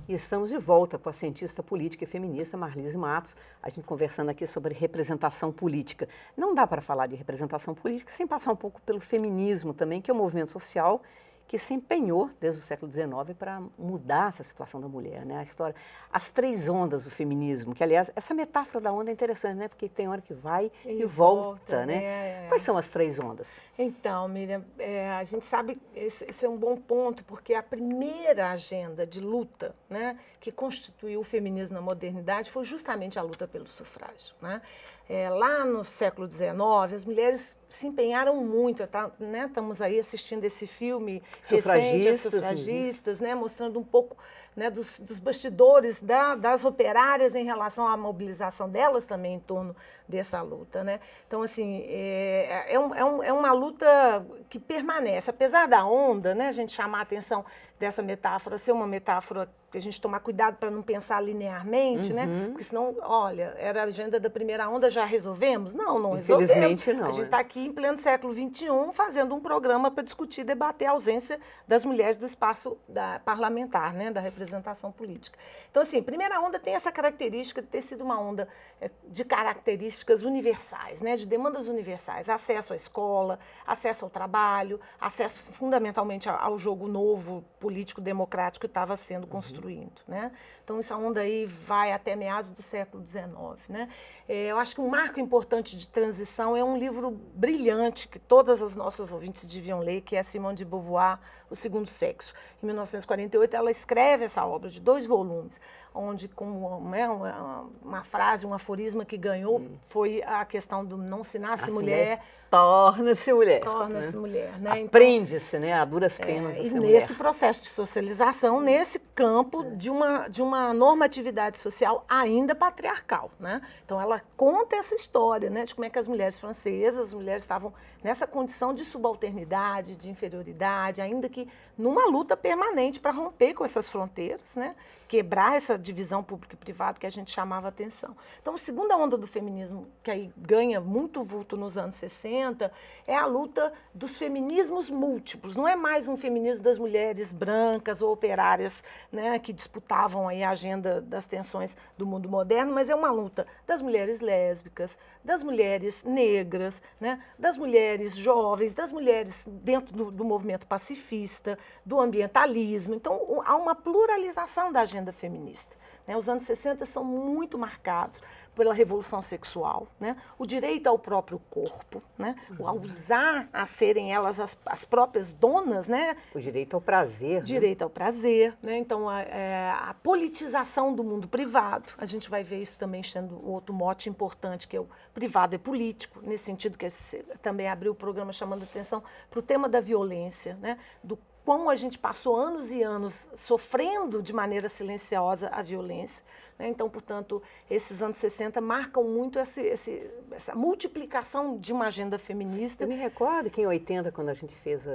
E estamos de volta com a cientista política e feminista Marlise Matos, a gente conversando aqui sobre representação política. Não dá para falar de representação política sem passar um pouco pelo feminismo também, que é um movimento social que se empenhou desde o século XIX para mudar essa situação da mulher, né? A história, as três ondas do feminismo, que aliás, essa metáfora da onda é interessante, né? Porque tem hora que vai e volta, né? Quais são as três ondas? Então, Miriam, a gente sabe, esse é um bom ponto, porque a primeira agenda de luta, né, que constituiu o feminismo na modernidade foi justamente a luta pelo sufrágio, né? Lá no século XIX, as mulheres se empenharam muito, né? Estamos aí assistindo esse filme recente, As Sufragistas, né? Mostrando um pouco, né, dos bastidores das operárias em relação à mobilização delas também em torno dessa luta, né? Então, assim, é uma luta que permanece. Apesar da onda, né, a gente chamar a atenção dessa metáfora, ser uma metáfora que a gente tomar cuidado para não pensar linearmente, né? Porque senão, olha, era a agenda da primeira onda, já resolvemos? Não resolvemos. Infelizmente não. A gente está aqui em pleno século XXI fazendo um programa para discutir e debater a ausência das mulheres do espaço parlamentar, né? Da representação política. Então, assim, primeira onda tem essa característica de ter sido uma onda de características universais, né? De demandas universais, acesso à escola, acesso ao trabalho, acesso fundamentalmente ao jogo novo político democrático que estava sendo construído. Né? Então, essa onda aí vai até meados do século XIX. Né? Eu acho que um marco importante de transição é um livro brilhante que todas as nossas ouvintes deviam ler, que é Simone de Beauvoir, O Segundo Sexo. Em 1948, ela escreve essa obra de 2 volumes, onde, com uma frase, um aforisma que ganhou, foi a questão do não se nasce mulher, torna-se mulher. Torna-se mulher, né? Aprende-se, né, a duras penas a ser mulher. E nesse processo de socialização, nesse campo de uma normatividade social ainda patriarcal, né? Então, ela conta essa história, né, de como é que as mulheres francesas, as mulheres estavam nessa condição de subalternidade, de inferioridade, ainda que numa luta permanente para romper com essas fronteiras, né? Quebrar essa divisão público e privado que a gente chamava atenção. Então, a segunda onda do feminismo, que aí ganha muito vulto nos anos 60, é a luta dos feminismos múltiplos. Não é mais um feminismo das mulheres brancas ou operárias, né, que disputavam aí a agenda das tensões do mundo moderno, mas é uma luta das mulheres lésbicas, das mulheres negras, né, das mulheres jovens, das mulheres dentro do movimento pacifista, do ambientalismo. Então, há uma pluralização da agenda feminista. Né? Os anos 60 são muito marcados pela revolução sexual, né? O direito ao próprio corpo, né? A usar a serem elas as próprias donas, né? O direito ao prazer. Direito ao prazer, né? Então, a politização do mundo privado, a gente vai ver isso também sendo outro mote importante, que é o privado é político, nesse sentido que você também abriu o programa chamando atenção para o tema da violência, né? Do como a gente passou anos e anos sofrendo de maneira silenciosa a violência. Né? Então, portanto, esses anos 60 marcam muito essa multiplicação de uma agenda feminista. Eu me recordo que em 80, quando a gente fez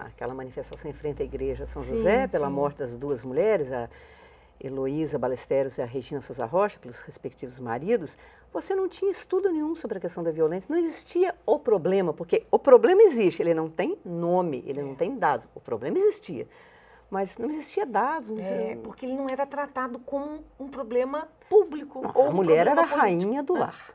aquela manifestação em frente à igreja São José, pela morte das 2 mulheres, a Heloísa Ballesteros e a Regina Souza Rocha, pelos respectivos maridos, você não tinha estudo nenhum sobre a questão da violência, não existia o problema, porque o problema existe, ele não tem nome, ele não tem dados, o problema existia, mas não existia dados. Não existia... porque ele não era tratado como um problema público. Não, ou a mulher era a político. rainha do lar.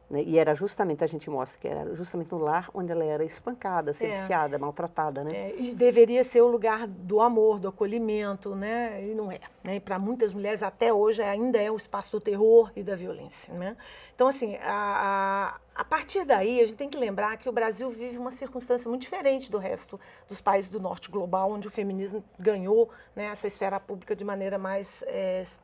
Né? E era justamente, a gente mostra que era justamente no lar onde ela era espancada, cerceada, maltratada. Né? E deveria ser o lugar do amor, do acolhimento, né? E não é. Né? E para muitas mulheres, até hoje, ainda é o espaço do terror e da violência. Né? Então, assim, a partir daí, a gente tem que lembrar que o Brasil vive uma circunstância muito diferente do resto dos países do norte global, onde o feminismo ganhou, né, essa esfera pública de maneira mais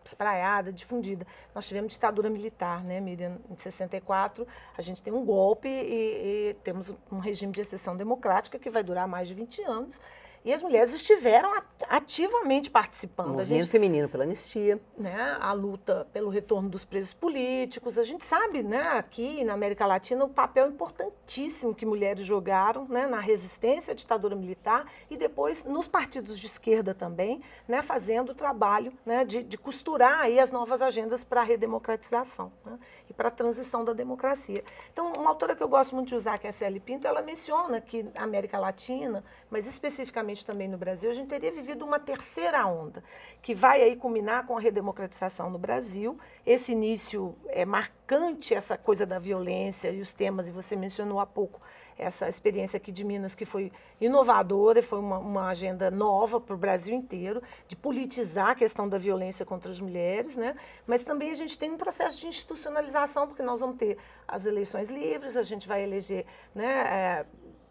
espraiada, difundida. Nós tivemos ditadura militar, né, Miriam, em 64, a gente tem um golpe e temos um regime de exceção democrática que vai durar mais de 20 anos. E as mulheres estiveram ativamente participando. O movimento feminino pela anistia. Né, a luta pelo retorno dos presos políticos. A gente sabe, né, aqui na América Latina, o papel importantíssimo que mulheres jogaram, né, na resistência à ditadura militar e depois nos partidos de esquerda também, né, fazendo o trabalho, né, de costurar aí as novas agendas para a redemocratização, né, e para a transição da democracia. Então, uma autora que eu gosto muito de usar, que é a Célia Pinto, ela menciona que a América Latina, mas especificamente provavelmente também no Brasil, a gente teria vivido uma terceira onda, que vai aí culminar com a redemocratização no Brasil. Esse início é marcante, essa coisa da violência e os temas, e você mencionou há pouco essa experiência aqui de Minas, que foi inovadora, foi uma agenda nova para o Brasil inteiro, de politizar a questão da violência contra as mulheres, né? Mas também a gente tem um processo de institucionalização, porque nós vamos ter as eleições livres, a gente vai eleger, né,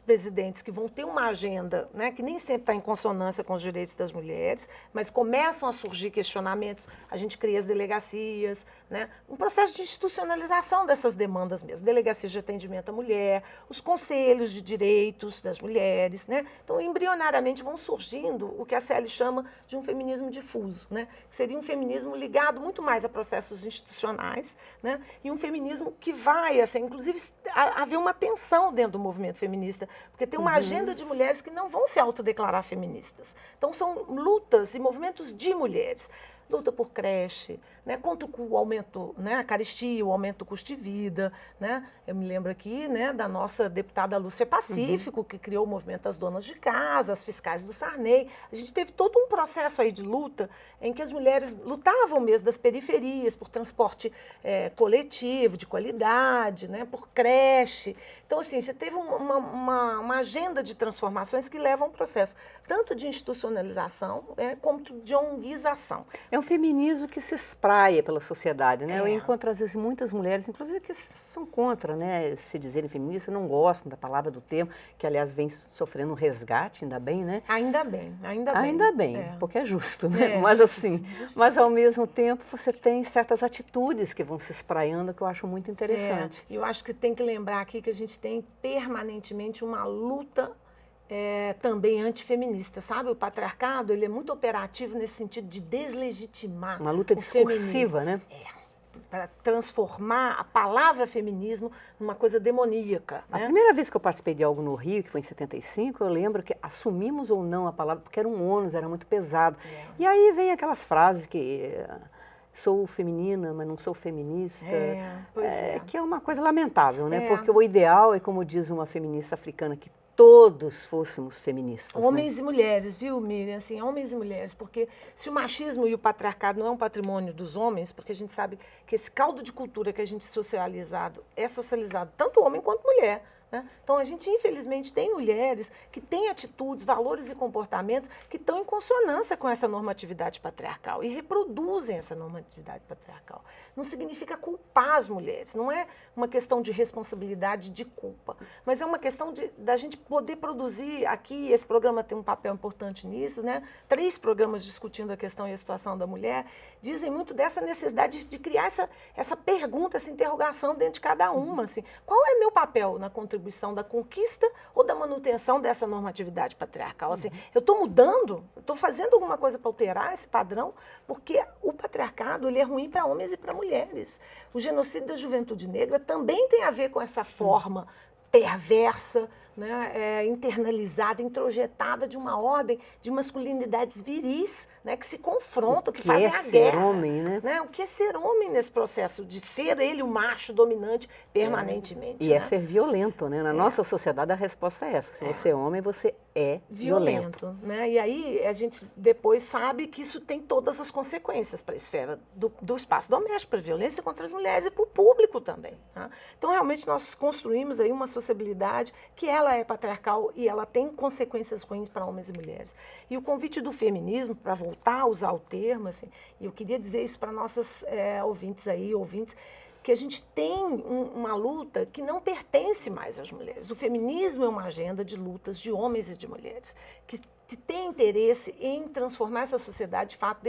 presidentes que vão ter uma agenda, né, que nem sempre está em consonância com os direitos das mulheres, mas começam a surgir questionamentos, a gente cria as delegacias, né, um processo de institucionalização dessas demandas mesmo, delegacias de atendimento à mulher, os conselhos de direitos das mulheres, né, então embrionariamente vão surgindo o que a CL chama de um feminismo difuso, né, que seria um feminismo ligado muito mais a processos institucionais, né, e um feminismo que vai, assim, inclusive, haver uma tensão dentro do movimento feminista, porque tem uma agenda de mulheres que não vão se autodeclarar feministas. Então, são lutas e movimentos de mulheres. Luta por creche, né, contra o aumento, né, a carestia, o aumento do custo de vida. Né? Eu me lembro aqui, né, da nossa deputada Lúcia Pacífico, que criou o movimento das donas de casa, as fiscais do Sarney. A gente teve todo um processo aí de luta em que as mulheres lutavam mesmo das periferias, por transporte coletivo, de qualidade, né, por creche. Então, assim, você teve uma agenda de transformações que leva a um processo tanto de institucionalização quanto de onguização. É um feminismo que se espraia pela sociedade, né? Eu encontro, às vezes, muitas mulheres, inclusive, que são contra, né, se dizerem feministas, não gostam da palavra, do termo, que, aliás, vem sofrendo um resgate, ainda bem, né? Ainda bem, ainda bem. Ainda bem, porque é justo, né? Mas, assim, mas, ao mesmo tempo, você tem certas atitudes que vão se espraiando, que eu acho muito interessante. Eu acho que tem que lembrar aqui que a gente tem permanentemente uma luta também antifeminista, sabe? O patriarcado, ele é muito operativo nesse sentido de deslegitimar uma luta discursiva, feminismo. né? Para transformar a palavra feminismo numa coisa demoníaca. A primeira vez que eu participei de algo no Rio, que foi em 75, eu lembro que assumimos ou não a palavra, porque era um ônus, era muito pesado. E aí vem aquelas frases que... sou feminina, mas não sou feminista, que é uma coisa lamentável, né? Porque o ideal é, como diz uma feminista africana, que todos fôssemos feministas. Homens, né? E mulheres, viu, Miriam? Assim, homens e mulheres, porque se o machismo e o patriarcado não é um patrimônio dos homens, porque a gente sabe que esse caldo de cultura que a gente é socializado tanto homem quanto mulher. Né? Então, a gente, infelizmente, tem mulheres que têm atitudes, valores e comportamentos que estão em consonância com essa normatividade patriarcal e reproduzem essa normatividade patriarcal. Não significa culpar as mulheres, não é uma questão de responsabilidade, de culpa, mas é uma questão da gente poder produzir aqui, esse programa tem um papel importante nisso, né? 3 programas discutindo a questão e a situação da mulher, dizem muito dessa necessidade de criar essa pergunta, essa interrogação dentro de cada uma. Assim, qual é meu papel na contribuição da conquista ou da manutenção dessa normatividade patriarcal? Assim, eu estou mudando, estou fazendo alguma coisa para alterar esse padrão, porque o patriarcado ele é ruim para homens e para mulheres. O genocídio da juventude negra também tem a ver com essa forma perversa, né, internalizada, introjetada de uma ordem de masculinidades viris, né, que se confrontam, que fazem a guerra. O que é ser homem, né? O que é ser homem nesse processo de ser ele o macho dominante permanentemente. E é ser violento, né? Na nossa sociedade a resposta é essa. Se você é homem, você é violento. Né? E aí a gente depois sabe que isso tem todas as consequências para a esfera do espaço doméstico, para a violência contra as mulheres e para o público também. Tá? Então realmente nós construímos aí uma sociabilidade que ela é patriarcal e ela tem consequências ruins para homens e mulheres. E o convite do feminismo, para voltar a usar o termo, assim, e eu queria dizer isso para nossas ouvintes, que a gente tem uma luta que não pertence mais às mulheres. O feminismo é uma agenda de lutas de homens e de mulheres, que tem interesse em transformar essa sociedade, de fato,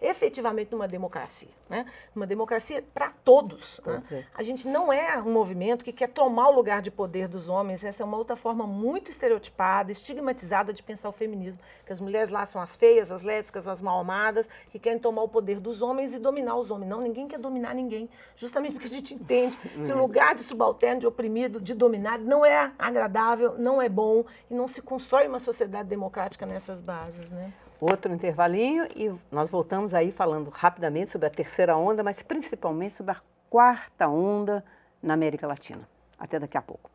efetivamente numa democracia, né? Uma democracia para todos. Né? A gente não é um movimento que quer tomar o lugar de poder dos homens, essa é uma outra forma muito estereotipada, estigmatizada de pensar o feminismo, que as mulheres lá são as feias, as lésbicas, as mal-amadas, que querem tomar o poder dos homens e dominar os homens. Não, ninguém quer dominar ninguém, justamente porque a gente entende que o lugar de subalterno, de oprimido, de dominado, não é agradável, não é bom e não se constrói uma sociedade democrática nessas bases, né? Outro intervalinho e nós voltamos aí falando rapidamente sobre a terceira onda, mas principalmente sobre a quarta onda na América Latina. Até daqui a pouco.